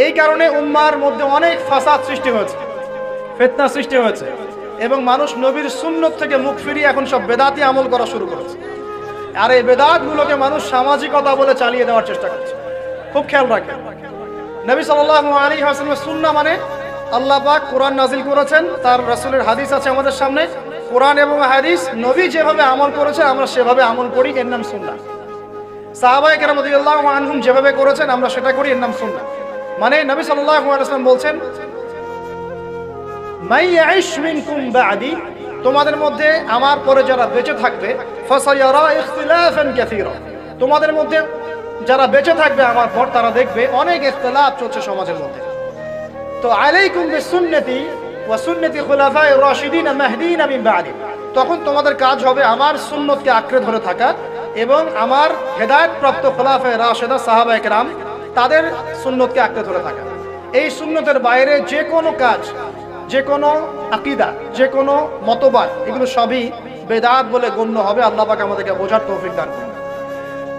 এই কারণে উম্মার মধ্যে অনেক ফাসাদ সৃষ্টি হয়েছে, ফিতনা সৃষ্টি হয়েছে, এবং মানুষ নবীর সুন্নত থেকে মুখ ফিরিয়ে এখন সব বেদাতি আমল করা শুরু করেছে। আর এই বেদাতগুলোকে মানুষ সামাজিকতা বলে চালিয়ে দেওয়ার চেষ্টা করছে। খুব খেয়াল রাখেন, নবী সাল্লাল্লাহু আলাইহি ওয়াসাল্লামের সুন্নাহ মানে আল্লাহ পাক কোরআন নাজিল করেছেন, তার রাসূলের হাদিস আছে আমাদের সামনে। কোরআন এবং হাদিস, নবী যেভাবে আমল করেছে আমরা সেভাবে আমল করি, এর নাম সুন্নাহ। সাহাবায়ে কেরাম রাদিয়াল্লাহু আনহুম যেভাবে করেছেন আমরা সেটা করি, এর নাম সুন্নাহ। মানে নবী সাল্লাল্লাহু আলাইহি ওয়াসাল্লাম বলছেন, মাই ইয়াইশ মিনকুম বা'দি, তোমাদের মধ্যে আমার পরে যারা বেঁচে থাকবে, ফাসায়ারা ইখতিলাফান কাসীরা, তোমাদের মধ্যে যারা বেঁচে থাকবে আমার পর তারা দেখবে অনেক ইখতিলাফ চলছে সমাজের মধ্যে। তো আলাইকুম বিসুন্নতি ওয়া সুন্নতি খুলাফায়ে রাশিদিন মাহদিন মিন বা'দি, তখন তোমাদের কাজ হবে আমার সুন্নতকে আঁকড়ে ধরে থাকা এবং আমার হেদায়েতপ্রাপ্ত খুলাফায়ে রাশিদা সাহাবায়ে কেরাম তাদের সুন্নতকে আঁকড়ে ধরে থাকা। এই সুন্নতের বাইরে যে কোনো কাজ, যে কোনো আকীদা, যে কোনো মতবাদ, এগুলো সবই বেদাত বলে গণ্য হবে। আল্লাহ পাক আমাদেরকে বোঝার তৌফিক দান করুন।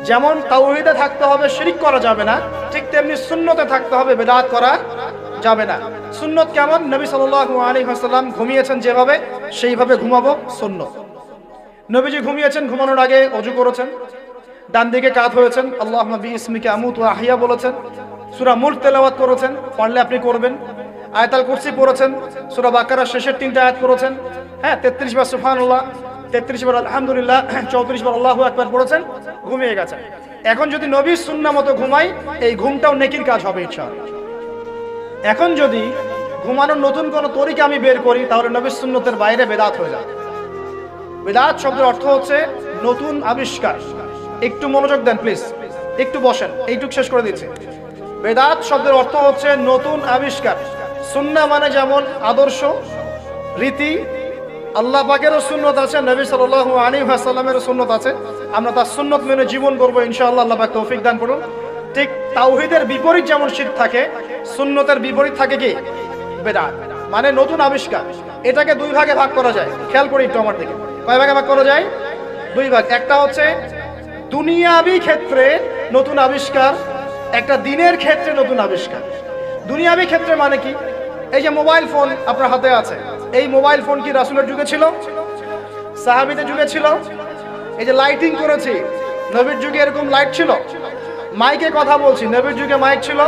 যেমন তাওহীদে থাকতে হবে, শিরক করা যাবে না, ঠিক তেমনি সুন্নতে থাকতে হবে, বেদাত করা যাবে না। সুন্নত কেমন? নবী সাল্লাল্লাহু আলাইহি ওয়াসাল্লাম ঘুমিয়েছেন যেভাবে, সেইভাবে ঘুমাবো সুন্নত। নবীজি ঘুমিয়েছেন, ঘুমানোর আগে ওযু করেছেন, ডান দিকে কাত হয়েছেন, আল্লাহুম্মা বিইসমিকা আমুতু ওয়া আহইয়া বলেছেন, সূরা মুলক তেলাওয়াত করেছেন, পারলে আপনি করবেন। আয়াতুল কুরসি পড়েছেন, সূরা বাকারার শেষের 3টা আয়াত পড়েছেন, হ্যাঁ 33 বার সুবহানাল্লাহ, 33 বার আলহামদুলিল্লাহ, 34 বার আল্লাহু আকবার পড়েছেন, ঘুমিয়ে গেছেন। এখন যদি নবীর সুন্নাহ মতো ঘুমাই, এই ঘুমটাও নেকির কাজ হবে ইনশাআল্লাহ। এখন যদি ঘুমানোর নতুন কোনো তরিকা আমি বের করি, তাহলে নবীর সুন্নতের বাইরে বেদাত হয়ে যাবে। বেদাত শব্দের অর্থ হচ্ছে নতুন আবিষ্কার। একটু মনোযোগ দেন প্লিজ, একটু বসেন, এইটুক শেষ করে দিচ্ছি। বেদাত শব্দের অর্থ হচ্ছে নতুন আবিষ্কার। সুন্নাহ মানে যেমন আদর্শ, রীতি, আল্লাহ পাকেরও সুন্নত আছে, নবী সাল্লাল্লাহু আলাইহি ওয়াসাল্লামেরও সুন্নত আছে, আমরা তার সুন্নত মেনে জীবন করবো ইনশাআল্লাহ। আল্লাহ পাক তৌফিক দান করুন। ঠিক তাওহীদের বিপরীত যেমন শিরক থাকে, সুন্নতের বিপরীত থাকে কি? বেদাত, মানে নতুন আবিষ্কার। এটাকে দুই ভাগে ভাগ করা যায়। খেয়াল করি একটু আমার দিকে, কয় ভাগে ভাগ করা যায়? দুই ভাগ। একটা হচ্ছে দুনিয়াবি ক্ষেত্রে নতুন আবিষ্কার, একটা দিনের ক্ষেত্রে নতুন আবিষ্কার। দুনিয়াবি ক্ষেত্রে মানে কি? এই যে মোবাইল ফোন আপনার হাতে আছে, এই মোবাইল ফোন কি রাসূলের যুগে ছিল? সাহাবীদের যুগে ছিল? এই যে লাইটিং করেছি, নবীর যুগে এরকম লাইট ছিল? মাইকে কথা বলছি, নবীর যুগে মাইক ছিল?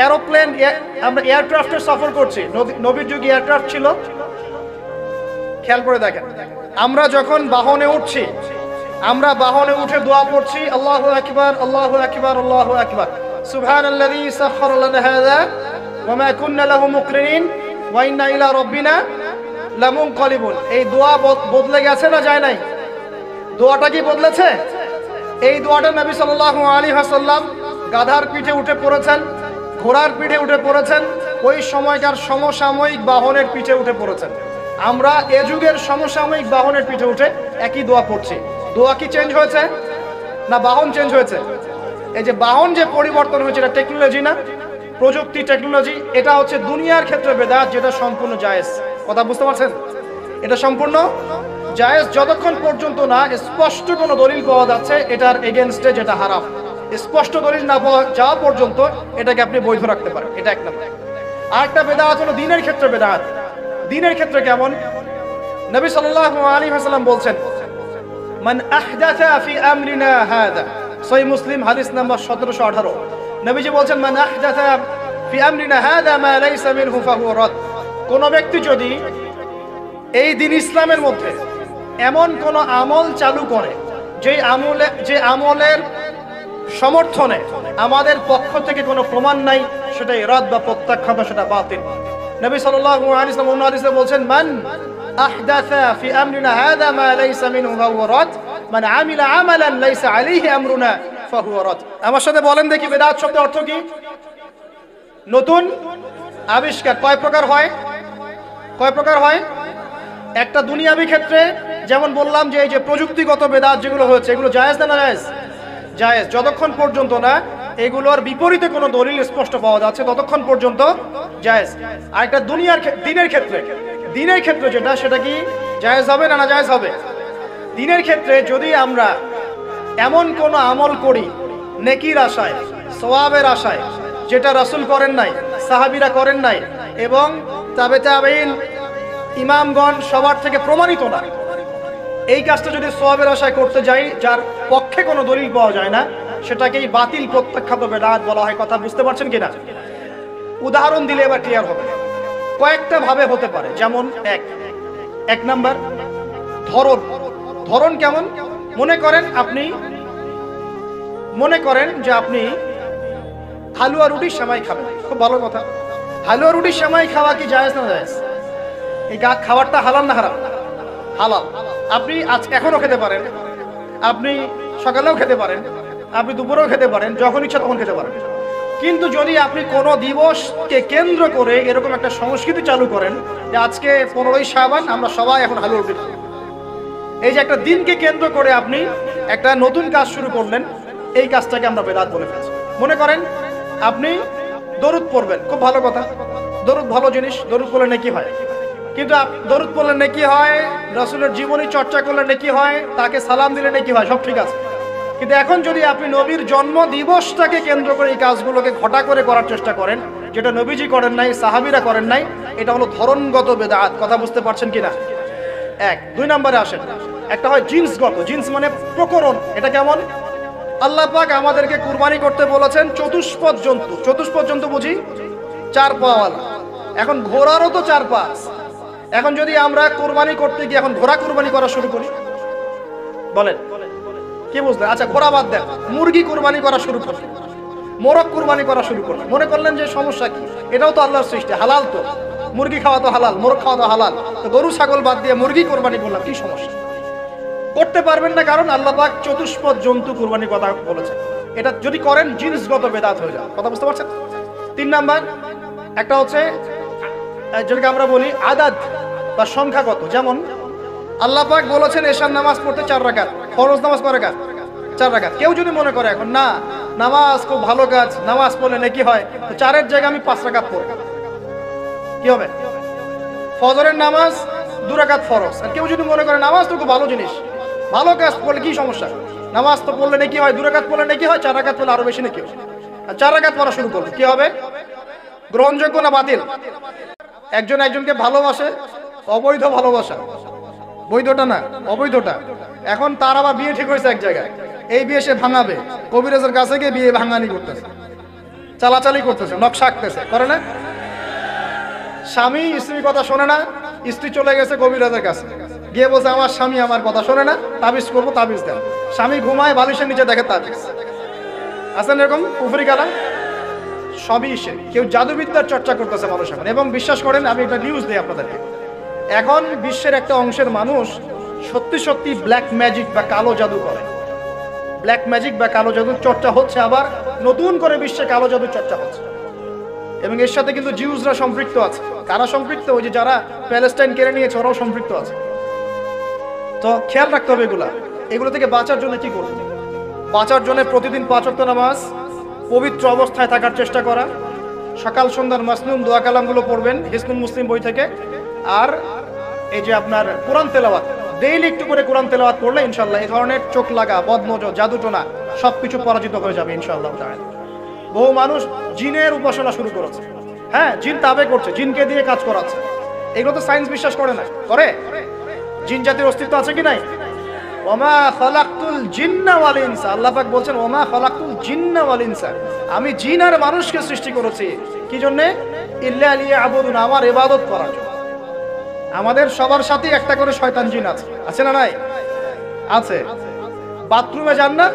এরোপ্লেন, আমরা এয়ারক্রাফটের সফর করছি, নবীর যুগে এয়ারক্রাফট ছিল? খেয়াল করে দেখেন, আমরা যখন বাহনে উঠছি, আমরা বাহনে উঠে দোয়া পড়ছি, আল্লাহু আকবার, আল্লাহু আকবার, আল্লাহু আকবার, সুবহানাল্লাযী সাখখারা লানা হাযা ওয়া মা কুন্না লাহু মুকরিনিন ওয়া ইন্না ইলা রাব্বিনা লামুনকালিবুন। এই দোয়া বদলে গেছে না যায় নাই? দোয়াটা কি বদলেছে? এই দোয়াটা নবী সাল্লাল্লাহু আলাইহি ওয়াসাল্লাম গাধার পিঠে উঠে পড়েছেন, ঘোড়ার পিঠে উঠে পড়েছেন, ওই সময়কার সমসাময়িক বাহনের পিঠে উঠে পড়েছেন। আমরা এ যুগের সমসাময়িক বাহনের পিঠে উঠে একই দোয়া পড়ছি। দোয়া কি চেঞ্জ হয়েছে না বাহন চেঞ্জ হয়েছে? এই যে বাহন যে পরিবর্তন হয়েছে, এটা টেকনোলজি না, প্রযুক্তি, টেকনোলজি। এটা হচ্ছে দুনিয়ার ক্ষেত্রে বেদাত, যেটা সম্পূর্ণ জায়েজ। কথা বুঝতে পারছেন? এটা সম্পূর্ণ জায়েজ যতক্ষণ পর্যন্ত না স্পষ্ট কোনো দলিল পাওয়া যাচ্ছে এটার এগেনস্টে, যেটা হারাম। স্পষ্ট দলিল না পাওয়া যাওয়া পর্যন্ত এটাকে আপনি বৈধ রাখতে পারেন। এটা এক নম্বর। আরেকটা বেদাত হলো দিনের ক্ষেত্রে বেদাত। দিনের ক্ষেত্রে কেমন? নবী সাল্লাল্লাহু আলাইহি ওয়াসাল্লাম বলছেন, মান আহদাথা ফি আমরিনা হাযা, সহিহ মুসলিম হাদিস নাম্বার 1718। নবীজি বলছেন, মান আহদাথা ফি আমরিনা হাযা মা লাইসা মিনহু ফাহুয়া রাদ। কোন ব্যক্তি যদি এই দিন ইসলামের মধ্যে এমন কোন আমল চালু করে যে আমলের সমর্থনে আমাদের পক্ষ থেকে কোনো প্রমাণ নাই, সেটাই রাদ বা প্রত্যাখ্যাত, সেটা বাতিল। নবী সাল্লাল্লাহু আলাইহি ওয়াসাল্লাম অন্য হাদিসে বলছেন, মান আহদাথা ফি আমরিনা হাযা মা লাইসা মিনহু ফাহুয়া রাদ, মান আমিলা আমালান লাইসা আলাইহি আমরুনা ফাহুয়া রাদ। আমার সাথে বলেন দেখি, বেদাত শব্দের অর্থ কি? নতুন আবিষ্কার। কয় প্রকার হয়? কয় প্রকার হয়? একটা দুনিয়াবি ক্ষেত্রে, যেমন বললাম যে এই যে প্রযুক্তিগত বেদাত যেগুলো হয়েছে, এগুলো জায়েজ না জায়েজ? জায়েজ। যতক্ষণ পর্যন্ত না এগুলোর বিপরীতে কোনো দলিল স্পষ্ট পাওয়া যাচ্ছে ততক্ষণ পর্যন্ত জায়েজ। আর একটা দিনের ক্ষেত্রে, দিনের ক্ষেত্রে যেটা, সেটা কি জায়েজ হবে না জায়েজ হবে? দিনের ক্ষেত্রে যদি আমরা এমন কোনো আমল করি নেকির আশায়, সওয়াবের আশায়, যেটা রাসূল করেন নাই, সাহাবীরা করেন নাই, এবং তাবে তাবেঈন ইমামগণ সবার থেকে প্রমাণিত না, এই কাজটা যদি সওয়াবের আশায় করতে যাই, যার পক্ষে কোনো দলিল পাওয়া যায় না, সেটাকেই বাতিল প্রত্যাখ্যাত বিদআত বলা হয়। কথা বুঝতে পারছেন কিনা? উদাহরণ দিলে এবার ক্লিয়ার হবে। কয়েকটা ভাবে হতে পারে। যেমন এক নাম্বার ধরন কেমন? মনে করেন যে আপনি হালুয়া রুটির সেমাই খাবেন, খুব ভালো কথা। হালুয়া রুটির সেমাই খাওয়া কি জায়েজ না জায়েজ? এই খাবারটা হালাল না হারাম? হালাল। আপনি আজ এখনো খেতে পারেন, আপনি সকালেও খেতে পারেন, আপনি দুপুরেও খেতে পারেন, যখন ইচ্ছা তখন খেতে পারেন। কিন্তু যদি আপনি কোনো দিবসকে কেন্দ্র করে এরকম একটা সংস্কৃতি চালু করেন যে আজকে 15ই শাবান আমরা সবাই এখন হালুয়া রুটি খাবো, এই যে একটা দিনকে কেন্দ্র করে আপনি একটা নতুন কাজ শুরু করলেন, এই কাজটাকে আমরা বিদআত বলে ফেলছি। মনে করেন আপনি দরুদ পড়বেন, খুব ভালো কথা, দরুদ ভালো জিনিস, দরুদ পড়লে নেকি হয়। কিন্তু দরুদ পড়লে নেকি হয়, রাসূলের জীবনী চর্চা করলে নেকি হয়, তাকে সালাম দিলে নেকি হয়, সব ঠিক আছে। কিন্তু এখন যদি আপনি নবীর জন্ম দিবসটাকে কেন্দ্র করে এই কাজগুলোকে ঘটা করে করার চেষ্টা করেন, যেটা নবীজি করেন নাই, সাহাবীরা করেন নাই, এটা হলো ধরনগত বিদআত। কথা বুঝতে পারছেন কিনা? দুই নম্বরে আসেন, একটা হয় জিন্সগত। জিন্স মানে প্রকরণ। এটা কেমন? আল্লাহ পাক আমাদেরকে কুরবানি করতে বলেছেন চতুষ্পদ জন্তু। চতুষ্পদ জন্তু বুঝি 4 পাওয়ালা। এখন ঘোড়ারও তো 4 পা। এখন যদি আমরা কুরবানি করতে গিয়ে এখন ঘোড়া কুরবানি করা শুরু করি, বলেন কি বুঝলেন? আচ্ছা ঘোড়া বাদ দেন, মুরগি কুরবানি করা শুরু করি, মোরগ কুরবানি করা শুরু করি, মনে করলেন যে সমস্যা কি? এটাও তো আল্লাহর সৃষ্টি, হালাল তো, মুরগি খাওয়া তো হালাল, মোরগ খাওয়া তো হালাল, তো গরু ছাগল বাদ দিয়ে মুরগি কুরবানি করলাম, কি সমস্যা? করতে পারবেন না, কারণ আল্লাহ পাক চতুষ্পদ জন্তু কুরবানির কথা বলেছেন। এটা যদি করেন জিনসগত বিদআত হয়ে যায়। কথা বুঝতে পারছেন? 3 নাম্বার একটা হচ্ছে যেটাকে আমরা বলি আদাদ বা সংখ্যাগত। যেমন আল্লাহ পাক বলেছেন এশার নামাজ পড়তে 4 রাকাত, ফরজ নামাজ কয় রাকাত? 4 রাকাত। কেউ যদি মনে করে এখন না নামাজ খুব ভালো কাজ, নামাজ পড়লে নেকি হয়, তো 4-এর জায়গায় আমি 5 রাকাত পড়ব, কি হবে? ফজরের নামাজ 2 রাকাত ফরজ। আর কেউ যদি মনে করে নামাজ তো খুব ভালো জিনিস, ভালো কাজ পড়লে কি সমস্যা, নামাজ তো পড়লে নেকি হয়, 2 রাকাত পড়লে নেকি হয়, 4 রাকাত পড়লে আরো বেশি নেকি হয়। আর 4 রাকাত পড়া শুরু করবে, কি হবে? গ্রহণযোগ্য না বাতিল? একজন একজনকে ভালোবাসে, অবৈধ ভালোবাসা, বৈধটা না, অবৈধটা। এখন তার আবার বিয়ে ঠিক হয়েছে এক জায়গায়, এই বিয়ে সে ভাঙাবে, কবিরাজের কাছে গিয়ে বিয়ে ভাঙানি করতেছে, চালাচালি করতেছে, নকশা আঁকতেছে, করে না? স্বামী স্ত্রীর কথা শোনে না, স্ত্রী চলে গেছে কবিরাজের কাছে, গিয়ে বলছে আমার স্বামী আমার কথা শোনে না, তাবিজ করবো, তাবিজ দেন। স্বামী ঘুমায়, বালিশের নিচে দেখে তাবিজ। আছেন এরকম কুফরি কালাম? সবই সে। কেউ জাদুবিদ্যার চর্চা করতেছে মানুষ এখন। এবং বিশ্বাস করেন, আমি একটা নিউজ দিই আপনাদেরকে, এখন বিশ্বের একটা অংশের মানুষ সত্যি সত্যি ব্ল্যাক ম্যাজিক বা কালো জাদু করে। ব্ল্যাক ম্যাজিক বা কালো জাদুর চর্চা হচ্ছে, আবার নতুন করে বিশ্বে কালো জাদুর চর্চা হচ্ছে। এবং এর সাথে কিন্তু জিউসরা সম্পৃক্ত আছে। কারা সম্পৃক্ত? ওই যে যারা প্যালেস্টাইন কেড়ে নিয়েছে, ওরাও সম্পৃক্ত আছে। তো খেয়াল রাখতে হবে এগুলো থেকে বাঁচার জন্য কি করব? বাঁচার জন্য প্রতিদিন 5 ওয়াক্ত নামাজ, পবিত্র অবস্থায় থাকার চেষ্টা করা, সকাল সন্ধ্যার মাসনুন দোয়া কালামগুলো পড়বেন হিসনুল মুসলিম বই থেকে। আর এই যে আপনার কোরআন তেলাওয়াত, ডেইলি একটু করে কোরআন তেলাওয়াত করলে ইনশাআল্লাহ এই ধরনের চোখ লাগা, বদনজর, জাদুটোনা সবকিছু পরাজিত হয়ে যাবে ইনশাআল্লাহ তাআলা। বহু মানুষ জিনের উপাসনা শুরু করেছে, হ্যাঁ, জিন তাবে করছে, জিনকে দিয়ে কাজ করাচ্ছে। এগুলো তো সায়েন্স বিশ্বাস করে না, করে? জিন জাতির অস্তিত্ব আছে কি নাই? ওমা খালাকতুল জিন্না ওয়াল ইনসা, আল্লাহ পাক বলছেন ওমা খালাকতুল জিন্না ওয়াল ইনসা, আমি জিন আর মানুষকে সৃষ্টি করেছি কি জন্য? ইল্লা লিয়াবুদুন, আমার ইবাদত করার জন্য। আমাদের সবার সাথে একটা করে শয়তান জিন আছে, আছে না নাই? আছে। বাথরুমে যান না,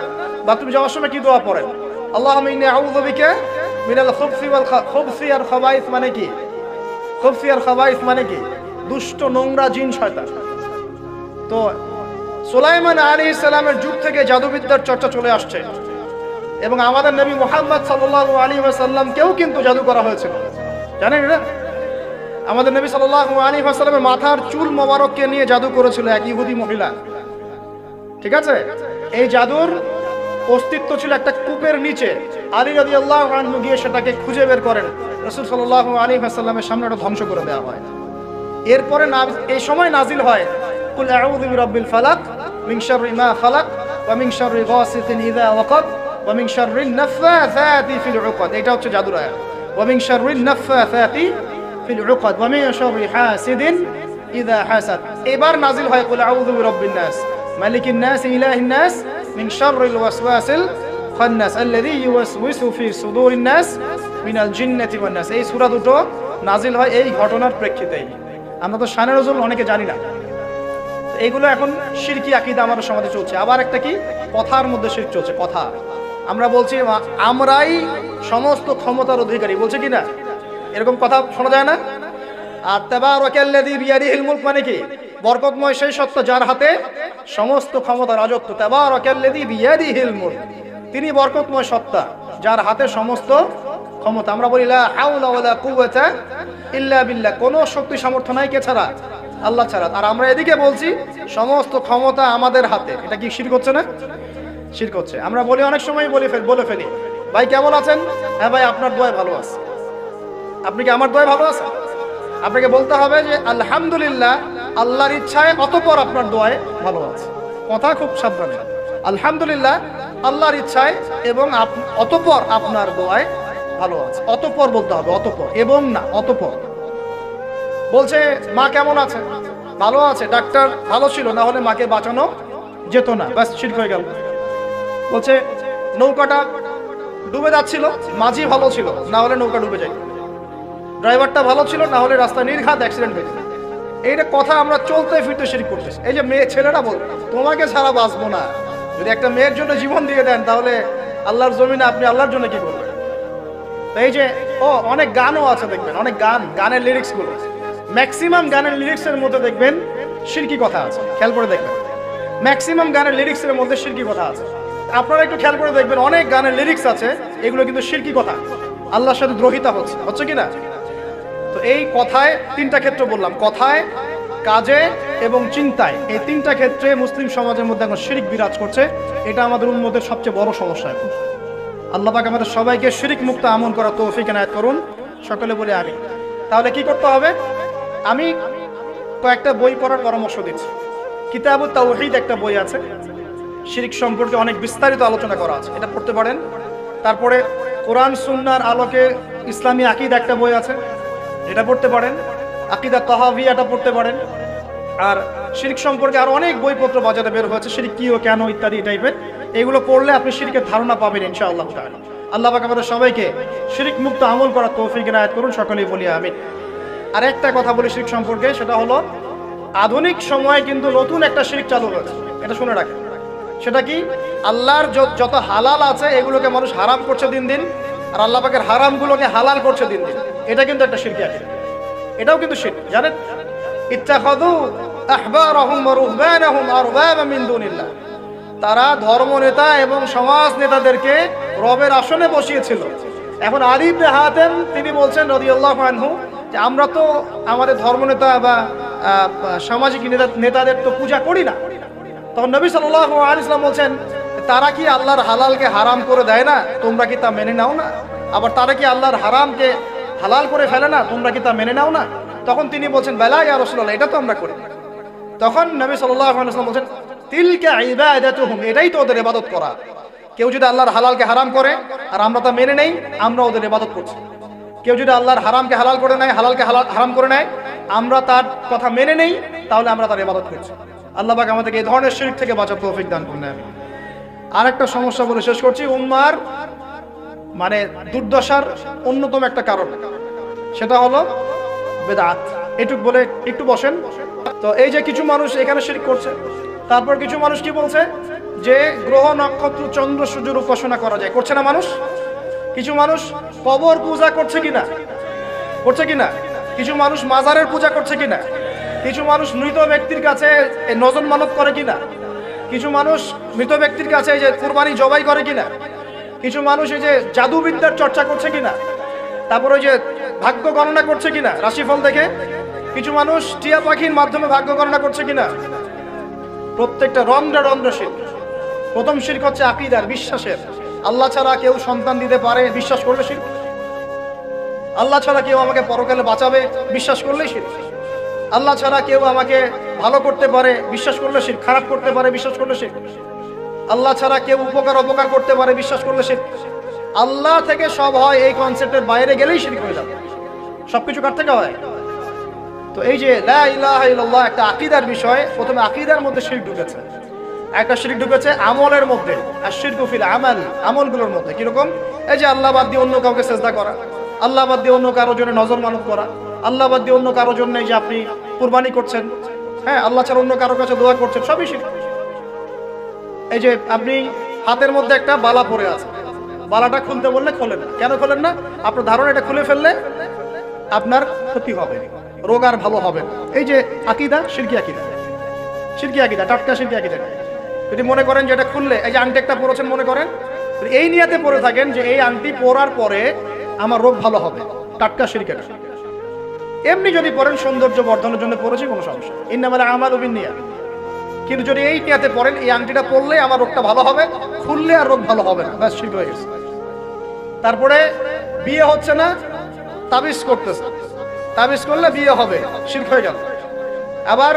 বাথরুমে যাওয়ার সময় কি দোয়া পড়েন? আল্লাহুম্মা ইন্নী আউযু বিকা মিনাল খুবসি ওয়াল খুবসি আর খাবাইস, মানে কি? খুবসি আর খাবাইস মানে কি? দুষ্ট নোংরা জিন শয়তান। তো সুলাইমান আলাইহিস সালামের যুগ থেকে জাদুবিদ্যার চর্চা চলে আসছে, এবং আমাদের নবী মুহাম্মদ সাল্লাল্লাহু আলাইহি ওয়াসাল্লামকেও কিন্তু জাদু করা হয়েছিল, জানেন না? আমাদের নবী সাল্লাল্লাহু আলাইহি ওয়াসাল্লামের মাথার চুল মোবারককে নিয়ে জাদু করেছিল এক ইহুদি মহিলা, ঠিক আছে? এই জাদুর অস্তিত্ব ছিল একটা কূপের নিচে। আলী রাদিয়াল্লাহু আনহু গিয়ে সেটাকে খুঁজে বের করেন, রাসূল সাল্লাল্লাহু আলাইহি ওয়াসাল্লামের সামনে ওটা ধ্বংস করে দেওয়া হয়। এরপরে এই সময় নাজিল হয় কুল আউযু বিরাব্বিল ফালাক মিন শাররি মা খালাক ওয়া মিন শাররি গাসিকিন ইযা ওয়াকাব ওয়া মিন শাররিন নাফাসাতি ফিল উকাদ, এটা হচ্ছে জাদুর আয়াত। ওয়া মিন শাররিন নাফাসাতি ফিল উকাদ ওয়া মিন শাররি হাসিদিন ইযা হাসাদ। এবার নাজিল হয় কুল আউযু বিরাব্বিন নাস মালিকিন নাস ইলাহিন নাস মিন শাররিল ওয়াসওয়াসিল খান্নাস আল্লাযী ইউওয়াসওয়িসু ফি সুদুরিন নাস মিনাল জিন্নাতি ওয়ান নাস। এই সূরা দুটো নাজিল হয় এই ঘটনার প্রেক্ষিতেই। আমরা তো শানে নজুল অনেকে জানি না, এইগুলো এখন শিরকি আকীদা আমাদের সমাজে চলছে। আবার একটা কি, কথার মধ্যে শিরক চলছে। কথা আমরা বলছি আমরাই সমস্ত ক্ষমতার অধিকারী, বলছে কি না? এরকম কথা শোনা যায় না? আর তাবারাকাল্লাযী বিয়াদিহিল মুলক মানে কি? বরকতময় সেই সত্তা যার হাতে সমস্ত ক্ষমতা, রাজত্ব। তাবারাকাল্লাযী বিয়াদিহিল মুলক, তিনি বরকতময় সত্তা যার হাতে সমস্ত ক্ষমতা। আমরা বলি লা হাওলা ওয়ালা কুওয়াতা ইল্লা বিল্লাহ, কোনো শক্তি সামর্থ্য নাই কে ছাড়া? আল্লাহ ছাড়া। আর আমরা এদিকে বলছি সমস্ত ক্ষমতা আমাদের হাতে। এটা কি শিরক হচ্ছে না? শিরক হচ্ছে। আমরা বলি অনেক সময় বলে ফেলি ভাই কেমন আছেন? হ্যাঁ ভাই আপনার দোয়ায় ভালো আছে। আপনি কি আমার দোয়ায় ভালো আছেন? আপনাকে বলতে হবে যে আলহামদুলিল্লাহ, আল্লাহর ইচ্ছায়, অতঃপর আপনার দোয়ায় ভালো আছে। কথা খুব সাবধানে, আলহামদুলিল্লাহ আল্লাহর ইচ্ছায় এবং অতঃপর আপনার দোয়ায় ভালো আছে। অতঃপর বলতে হবে, অতঃপর, এবং না, অতঃপর। বলছে মা কেমন আছে? ভালো আছে, ডাক্তার ভালো ছিল, না হলে মাকে বাঁচানো যেত না। ব্যাস শিরক হয়ে গেল। বলছে নৌকাটা ডুবে যাচ্ছিল, মাঝি ভালো ছিল, না হলে নৌকা ডুবে যায়। ড্রাইভারটা ভালো ছিল, না হলে রাস্তায় নির্ঘাত অ্যাক্সিডেন্ট হয়েছে। এইটা কথা আমরা চলতে ফিরতে শিরক করতেছি। এই যে মেয়ে ছেলেরা বল তোমাকে ছাড়া বাঁচবো না, যদি একটা মেয়ের জন্য জীবন দিয়ে দেন তাহলে আল্লাহর জমিনে আপনি আল্লাহর জন্য কি করবেন? এই যে অনেক গানও আছে দেখবেন, অনেক গানের লিরিক্স গুলো, ম্যাক্সিমাম গানের লিরিক্সের মধ্যে দেখবেন শিরকি কথা আছে। খেয়াল করে দেখবেন ম্যাক্সিমাম গানের লিরিক্সের মধ্যে শিরকি কথা আছে। আপনারা একটু খেয়াল করে দেখবেন অনেক গানের লিরিক্স আছে এগুলো কিন্তু শিরকি কথা, আল্লাহর সাথে দ্রোহিতা হচ্ছে কি না? তো এই কথায় তিনটা ক্ষেত্র বললাম, কথায়, কাজে এবং চিন্তায়। এই তিনটা ক্ষেত্রে মুসলিম সমাজের মধ্যে এখন শিরক বিরাজ করছে। এটা আমাদের উম্মতের সবচেয়ে বড় সমস্যা। এখন আল্লাহ পাক আমাদের সবাইকে শিরক মুক্ত আমল করার তৌফিক এনায়েত করুন, সকলে বলে আমিন। তাহলে কি করতে হবে? আমি কয়েকটা বই পড়ার পরামর্শ দিচ্ছি। কিতাবুত তাওহীদ একটা বই আছে, শিরক সম্পর্কে অনেক বিস্তারিত আলোচনা করা আছে, এটা পড়তে পারেন। তারপরে কোরআন সুন্নাহর আলোকে ইসলামী আকীদা একটা বই আছে, এটা পড়তে পারেন। আকীদা তাহাবিয়াটা পড়তে পারেন। আর শিরক সম্পর্কে আরো অনেক বইপত্র বাজারে বের হয়েছে, শিরক কি ও কেন ইত্যাদি টাইপের। এগুলো পড়লে আপনি শিরকের ধারণা পাবেন ইনশাআল্লাহ তাআলা। আল্লাহ পাক আমাদের সবাইকে শিরক মুক্ত আমল করার তৌফিক এনায়েত করুন, সকলেই বলি আমিন। আর একটা কথা বলি শিরক সম্পর্কে, সেটা হলো আধুনিক সময়ে কিন্তু নতুন একটা শিরক চালু হয়েছে, এটা শুনে রাখেন। সেটা কি? আল্লাহর যত হালাল আছে এগুলোকে মানুষ হারাম করছে দিন দিন, আর আল্লাহ পাকের হারামগুলোকে হালাল করছে দিন দিন। এটা কিন্তু একটা শিরকি আকীদা, এটাও কিন্তু শিরক। জানেন, ইত্তাখাযু আহবারহুম ওয়া রুহবানাহুম আরবাবা মিন দুনিল্লাহ, তারা ধর্মনেতা এবং সমাজ নেতাদেরকে রবের আসনে বসিয়েছিল। এখন আলী ইবনে হাতেম তিনি বলছেন রাদিয়াল্লাহু আনহু যে আমরা তো আমাদের ধর্মনেতা বা সামাজিক নেতাদের তো পূজা করি না। তখন নবী সাল্লাল্লাহু আলাইহি ওয়াসাল্লাম বলছেন তারা কি আল্লাহর হালালকে হারাম করে দেয় না? তোমরা কি তা মেনে নাও না? আবার তারা কি আল্লাহর হারামকে হালাল করে ফেলে না? তোমরা কি তা মেনে নাও না? তখন তিনি বলছেন বালা ইয়া রাসূলুল্লাহ, এটা তো আমরা করি। তখন নবী সাল্লাল্লাহু আলাইহি ওয়াসাল্লাম বলছেন তিলকা ইবাদাতুহুম, এটাই তো ওদের ইবাদত করা। কেউ যদি আল্লাহর হালালকে হারাম করে আর আমরা তা মেনে নেই, আমরা ওদের ইবাদত করছি। কেউ যদি আল্লাহর হারামকে হালাল করে নেয়, হালালকে হারাম করে নেয়, আমরা তার কথা মেনে নেই, তাহলে আমরা তার ইবাদত করছি। আল্লাহ পাক আমাদেরকে এই ধরনের শিরক থেকে বাঁচার তৌফিক দান করুন। আমি আরেকটা সমস্যা বলে শেষ করছি, উম্মার মানে দুর্দশার অন্যতম একটা কারণ, সেটা হলো বেদাত। এটুকু বলে একটু বসেন। তো এই যে কিছু মানুষ এখানে শিরক করছে, তারপর কিছু মানুষ কি বলছে যে গ্রহ নক্ষত্র চন্দ্র সূর্যের উপাসনা করা যায়, করছে না মানুষ? কিছু মানুষ কবর পূজা করছে কিনা? করছে কিনা? কিছু মানুষ মাজারের পূজা করছে কিনা? কিছু মানুষ মৃত ব্যক্তির কাছে নজর মানত করে কিনা? কিছু মানুষ মৃত ব্যক্তির কাছে যে কুরবানি জবাই করে কিনা? কিছু মানুষ এই যে জাদুবিদ্যার চর্চা করছে কিনা? তারপরে যে ভাগ্য গণনা করছে কিনা রাশিফল দেখে? কিছু মানুষ টিয়া পাখির মাধ্যমে ভাগ্য গণনা করছে কিনা? প্রত্যেকটা রন্ধ্রে শিরক। প্রথম শিরক হচ্ছে আকীদার, বিশ্বাসের। আল্লাহ ছাড়া কেউ সন্তান দিতে পারে বিশ্বাস করলে শিরক। আল্লাহ ছাড়া কেউ আমাকে পরকালে বাঁচাবে বিশ্বাস করলেই শিরক। আল্লাহ ছাড়া কেউ আমাকে ভালো করতে পারে বিশ্বাস করলে শিরক, খারাপ করতে পারে বিশ্বাস করলে শিরক। আল্লাহ ছাড়া কেউ উপকার অপকার করতে পারে বিশ্বাস করলে শিরক। আল্লাহ থেকে সব হয় এই কনসেপ্টের বাইরে গেলেই শিরক হয়ে যাবে। সবকিছু কার থেকে হয়? তো এই যে লা ইলাহা ইল্লাল্লাহ একটা আকীদার বিষয়, প্রথমে আকীদার মধ্যে শিরক ঢুকেছে। একটা শিরক ঢুকেছে আমলের মধ্যে, আর শিরকু ফিল আমাল, আমলগুলোর মধ্যে। কিরকম? এই যে আল্লাহ বাদ দিয়ে অন্য কাউকে সেজদা করা, আল্লাহ বাদ দিয়ে অন্য কারোর জন্য নজর মানত করা, আল্লাহ বাদ দিয়ে অন্য কারোর জন্য এই যে আপনি কুরবানি করছেন, হ্যাঁ, আল্লাহ ছাড়া অন্য কারোর কাছে দোয়া করছেন, সবই শিরক। এই যে আপনি হাতের মধ্যে একটা বালা পরে আছে, বালাটা খুলতে বললে খোলেন না। কেন খোলেন না? আপনার ধারণা এটা খুলে ফেললে আপনার ক্ষতি হবে, রোগ আর ভালো হবে না। এই যে আকীদা, শিরকি আকীদা, শিরকি আকীদা, টাটকা শিরকি আকীদা। যদি মনে করেন যে এটা খুললে, এই যে আংটি একটা পরেছেন মনে করেন, এই নিয়াতে পরে থাকেন যে এই আংটি পরার পরে আমার রোগ ভালো হবে, টাটকা শিরকি। এমনি যদি পড়েন সৌন্দর্য বর্ধনের জন্য পড়েছি, কোনো সমস্যা, ইন্নামাল আমালু বিন্নিয়াত। কিন্তু যদি এই নিয়াতে পড়েন এই আংটিটা পরলে আমার রোগটা ভালো হবে, খুললে আর রোগ ভালো হবে না, ব্যাস শিরক হয়ে গেছে। তারপরে বিয়ে হচ্ছে না, তাবিজ করতেছে, তাবিজ করলে বিয়ে হবে, শিরক হয়ে গেল। আবার